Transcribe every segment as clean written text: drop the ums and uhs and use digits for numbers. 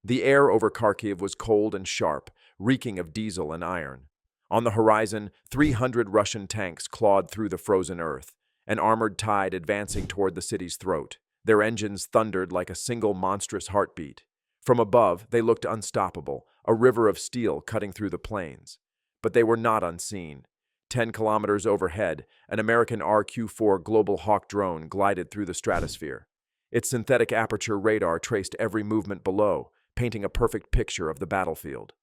The air over Kharkiv was cold and sharp, reeking of diesel and iron. On the horizon, 300 Russian tanks clawed through the frozen earth, an armored tide advancing toward the city's throat. Their engines thundered like a single monstrous heartbeat. From above, they looked unstoppable, a river of steel cutting through the plains. But they were not unseen. 10 kilometers overhead, an American RQ-4 Global Hawk drone glided through the stratosphere. Its synthetic aperture radar traced every movement below, painting a perfect picture of the battlefield.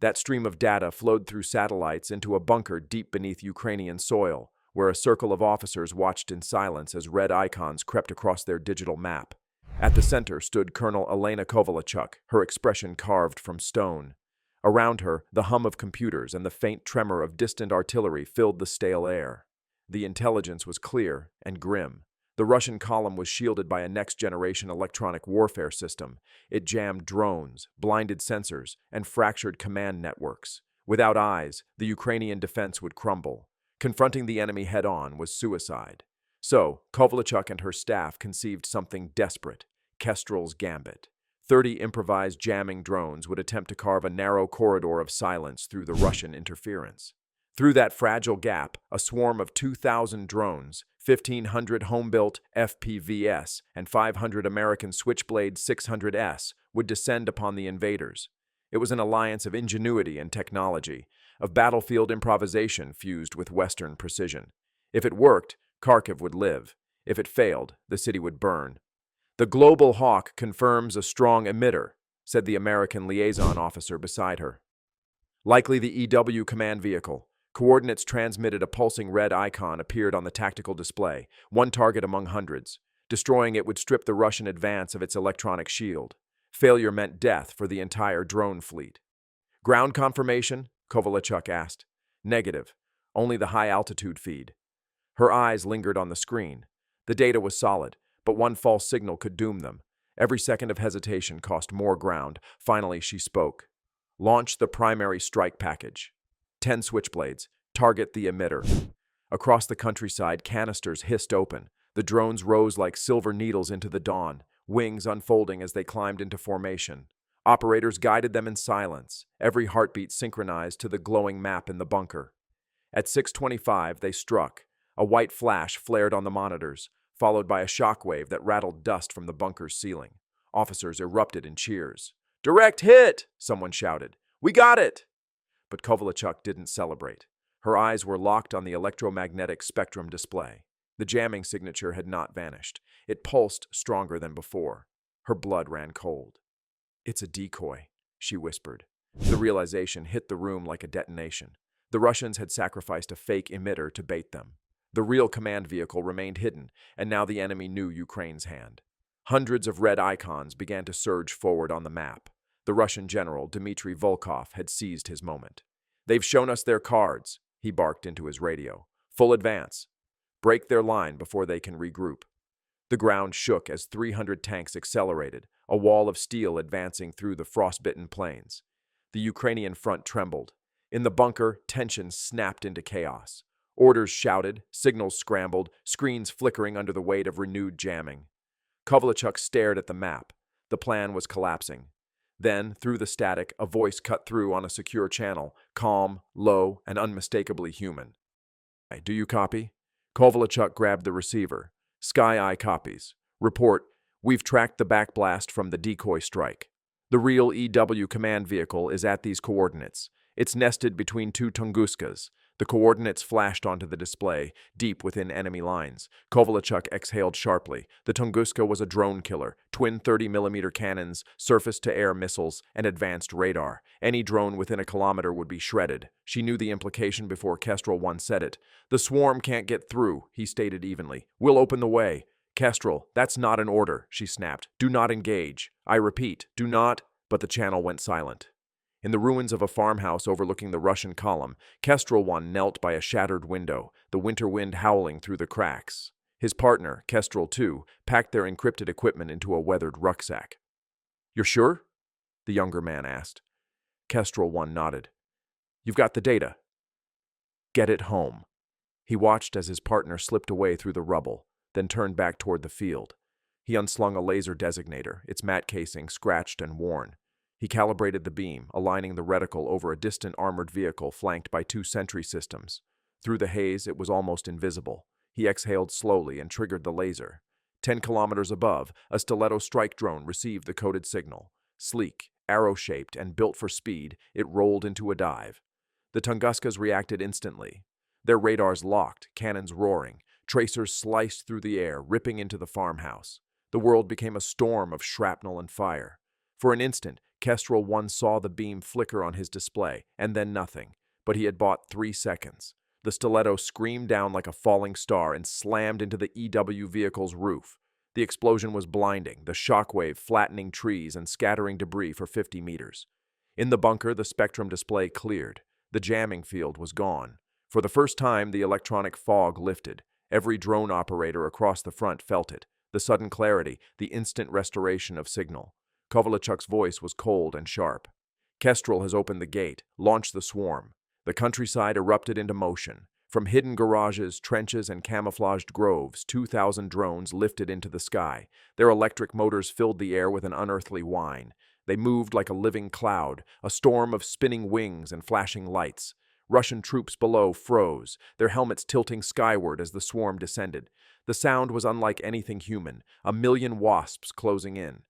That stream of data flowed through satellites into a bunker deep beneath Ukrainian soil, where a circle of officers watched in silence as red icons crept across their digital map. At the center stood Colonel Elena Kovalchuk, her expression carved from stone. Around her, the hum of computers and the faint tremor of distant artillery filled the stale air. The intelligence was clear and grim. The Russian column was shielded by a next-generation electronic warfare system. It jammed drones, blinded sensors, and fractured command networks. Without eyes, the Ukrainian defense would crumble. Confronting the enemy head-on was suicide. So, Kovalchuk and her staff conceived something desperate: Kestrel's Gambit. 30 improvised jamming drones would attempt to carve a narrow corridor of silence through the Russian interference. Through that fragile gap, a swarm of 2,000 drones, 1,500 home-built FPVs, and 500 American Switchblade 600S would descend upon the invaders. It was an alliance of ingenuity and technology, of battlefield improvisation fused with Western precision. If it worked, Kharkiv would live. If it failed, the city would burn. "The Global Hawk confirms a strong emitter," said the American liaison officer beside her. "Likely the EW command vehicle." Coordinates transmitted. A pulsing red icon appeared on the tactical display, one target among hundreds. Destroying it would strip the Russian advance of its electronic shield. Failure meant death for the entire drone fleet. "Ground confirmation?" Kovalchuk asked. "Negative. Only the high-altitude feed." Her eyes lingered on the screen. The data was solid, but one false signal could doom them. Every second of hesitation cost more ground. Finally, she spoke. "Launch the primary strike package. 10 switchblades. Target the emitter." Across the countryside, canisters hissed open. The drones rose like silver needles into the dawn, wings unfolding as they climbed into formation. Operators guided them in silence, every heartbeat synchronized to the glowing map in the bunker. At 6:25, they struck. A white flash flared on the monitors, followed by a shockwave that rattled dust from the bunker's ceiling. Officers erupted in cheers. "Direct hit!" someone shouted. "We got it!" But Kovalchuk didn't celebrate. Her eyes were locked on the electromagnetic spectrum display. The jamming signature had not vanished. It pulsed stronger than before. Her blood ran cold. "It's a decoy," she whispered. The realization hit the room like a detonation. The Russians had sacrificed a fake emitter to bait them. The real command vehicle remained hidden, and now the enemy knew Ukraine's hand. Hundreds of red icons began to surge forward on the map. The Russian general, Dmitry Volkov, had seized his moment. "They've shown us their cards," he barked into his radio. "Full advance. Break their line before they can regroup." The ground shook as 300 tanks accelerated, a wall of steel advancing through the frostbitten plains. The Ukrainian front trembled. In the bunker, tension snapped into chaos. Orders shouted, signals scrambled, screens flickering under the weight of renewed jamming. Kovalchuk stared at the map. The plan was collapsing. Then, through the static, a voice cut through on a secure channel, calm, low, and unmistakably human. "Do you copy?" Kovalchuk grabbed the receiver. "Sky Eye copies. Report, we've tracked the backblast from the decoy strike. The real EW command vehicle is at these coordinates. It's nested between two Tunguskas." The coordinates flashed onto the display, deep within enemy lines. Kovalchuk exhaled sharply. The Tunguska was a drone killer, twin 30mm cannons, surface-to-air missiles, and advanced radar. Any drone within a kilometer would be shredded. She knew the implication before Kestrel once said it. "The swarm can't get through," he stated evenly. "We'll open the way." "Kestrel, that's not an order," she snapped. "Do not engage. I repeat, do not—" But the channel went silent. In the ruins of a farmhouse overlooking the Russian column, Kestrel 1 knelt by a shattered window, the winter wind howling through the cracks. His partner, Kestrel 2, packed their encrypted equipment into a weathered rucksack. "You're sure?" the younger man asked. Kestrel 1 nodded. "You've got the data. Get it home." He watched as his partner slipped away through the rubble, then turned back toward the field. He unslung a laser designator, its matte casing scratched and worn. He calibrated the beam, aligning the reticle over a distant armored vehicle flanked by 2 sentry systems. Through the haze, it was almost invisible. He exhaled slowly and triggered the laser. 10 kilometers above, a stiletto strike drone received the coded signal. Sleek, arrow-shaped, and built for speed, it rolled into a dive. The Tunguskas reacted instantly. Their radars locked, cannons roaring. Tracers sliced through the air, ripping into the farmhouse. The world became a storm of shrapnel and fire. For an instant, Kestrel 1 saw the beam flicker on his display, and then nothing. But he had bought 3 seconds. The stiletto screamed down like a falling star and slammed into the EW vehicle's roof. The explosion was blinding, the shockwave flattening trees and scattering debris for 50 meters. In the bunker, the spectrum display cleared. The jamming field was gone. For the first time, the electronic fog lifted. Every drone operator across the front felt it. The sudden clarity, the instant restoration of signal. Kovalchuk's voice was cold and sharp. Kestrel has opened the gate, launched the swarm. The countryside erupted into motion. From hidden garages, trenches, and camouflaged groves, 2,000 drones lifted into the sky. Their electric motors filled the air with an unearthly whine. They moved like a living cloud, a storm of spinning wings and flashing lights. Russian troops below froze, their helmets tilting skyward as the swarm descended. The sound was unlike anything human, a million wasps closing in.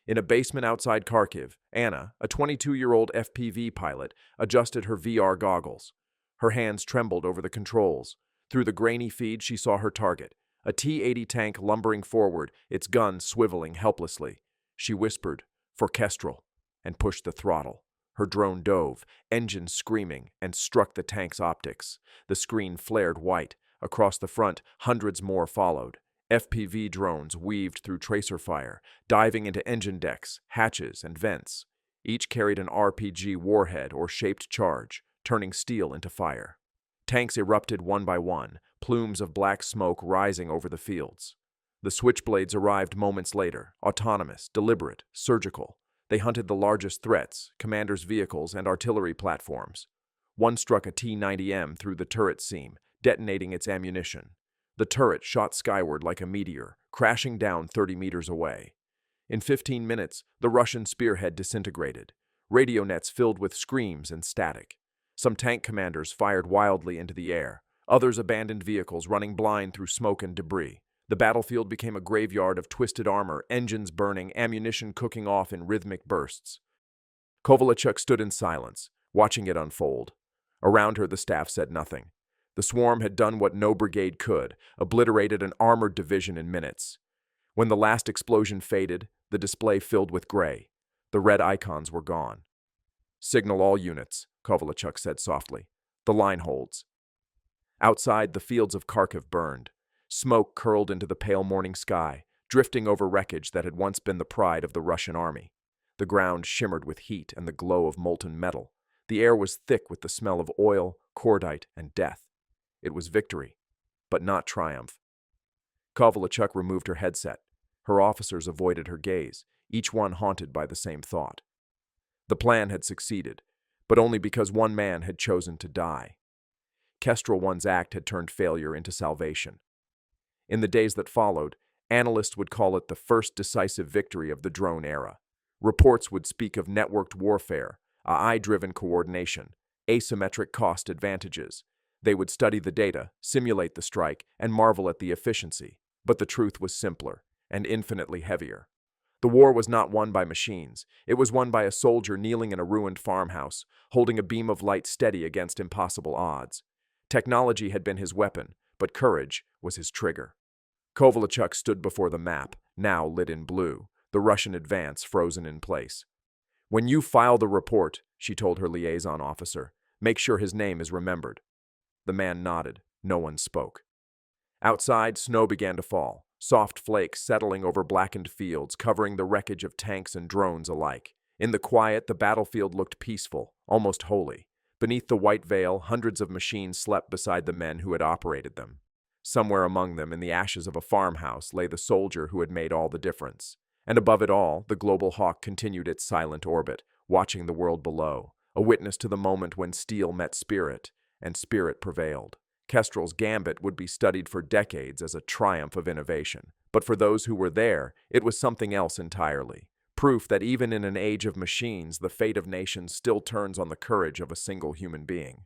In a basement outside Kharkiv, Anna, a 22-year-old FPV pilot, adjusted her VR goggles. Her hands trembled over the controls. Through the grainy feed, she saw her target, a T-80 tank lumbering forward, its gun swiveling helplessly. She whispered, "For Kestrel," and pushed the throttle. Her drone dove, engine screaming, and struck the tank's optics. The screen flared white. Across the front, hundreds more followed. FPV drones weaved through tracer fire, diving into engine decks, hatches, and vents. Each carried an RPG warhead or shaped charge, turning steel into fire. Tanks erupted one by one, plumes of black smoke rising over the fields. The Switchblades arrived moments later, autonomous, deliberate, surgical. They hunted the largest threats, commanders' vehicles, and artillery platforms. One struck a T-90M through the turret seam, detonating its ammunition. The turret shot skyward like a meteor, crashing down 30 meters away. In 15 minutes, the Russian spearhead disintegrated. Radio nets filled with screams and static. Some tank commanders fired wildly into the air. Others abandoned vehicles, running blind through smoke and debris. The battlefield became a graveyard of twisted armor, engines burning, ammunition cooking off in rhythmic bursts. Kovalchuk stood in silence, watching it unfold. Around her, the staff said nothing. The swarm had done what no brigade could, obliterated an armored division in minutes. When the last explosion faded, the display filled with gray. The red icons were gone. "Signal all units," Kovalchuk said softly. "The line holds." Outside, the fields of Kharkiv burned. Smoke curled into the pale morning sky, drifting over wreckage that had once been the pride of the Russian army. The ground shimmered with heat and the glow of molten metal. The air was thick with the smell of oil, cordite, and death. It was victory, but not triumph. Kovalchuk removed her headset. Her officers avoided her gaze, each one haunted by the same thought. The plan had succeeded, but only because one man had chosen to die. Kestrel 1's act had turned failure into salvation. In the days that followed, analysts would call it the first decisive victory of the drone era. Reports would speak of networked warfare, AI-driven coordination, asymmetric cost advantages. They would study the data, simulate the strike, and marvel at the efficiency. But the truth was simpler and infinitely heavier. The war was not won by machines. It was won by a soldier kneeling in a ruined farmhouse, holding a beam of light steady against impossible odds. Technology had been his weapon, but courage was his trigger. Kovalchuk stood before the map, now lit in blue, the Russian advance frozen in place. "When you file the report," she told her liaison officer, "make sure his name is remembered." The man nodded. No one spoke. Outside, snow began to fall, soft flakes settling over blackened fields, covering the wreckage of tanks and drones alike. In the quiet, the battlefield looked peaceful, almost holy. Beneath the white veil, hundreds of machines slept beside the men who had operated them. Somewhere among them, in the ashes of a farmhouse, lay the soldier who had made all the difference. And above it all, the global hawk continued its silent orbit, watching the world below, a witness to the moment when steel met spirit, and spirit prevailed. Kestrel's Gambit would be studied for decades as a triumph of innovation. But for those who were there, it was something else entirely. proof that even in an age of machines, the fate of nations still turns on the courage of a single human being.